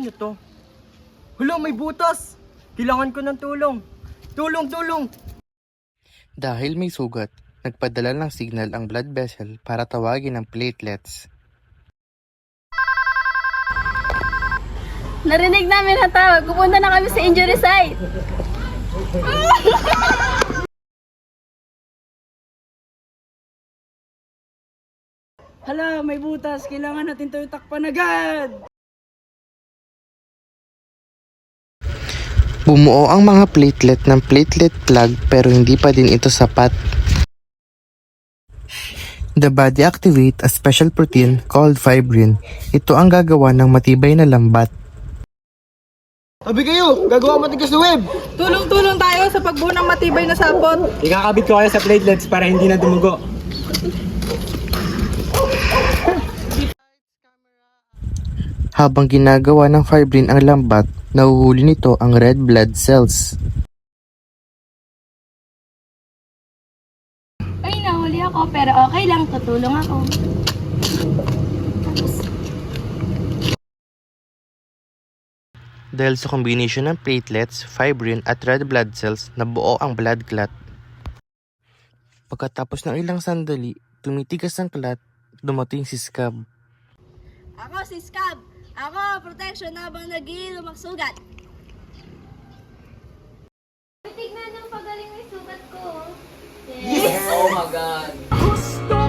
Ano to? Hala, may butas! Kailangan ko ng tulong! Tulong, tulong! Dahil may sugat, nagpadala ng signal ang blood vessel para tawagin ang platelets. Narinig namin ang tawag. Pupunta na kami sa injury site. Hala, may butas. Kailangan natin ito takpan agad. Bumuo ang mga platelet ng platelet plug pero hindi pa din ito sapat. The body activate a special protein called fibrin. Ito ang gagawa ng matibay na lambat. Tabi kayo! Gagawa matigas na web! Tulong-tulong tayo sa pagbuo ng matibay na sapot. Ikakabit ko kayo sa platelets para hindi na dumugo. Habang ginagawa ng fibrin ang lambat, nahuhuli nito ang red blood cells. Ay, nahuli ako pero okay lang. Tutulong ako. Dahil sa combination ng platelets, fibrin at red blood cells, nabuo ang blood clot. Pagkatapos ng ilang sandali, tumitigas ang clot, dumating si Scab. Ako si Scab. Ako, protection habang nag-iilom ang sugat. Tignan ang pagaling ng sugat ko. Yes! Oh my God! Gusto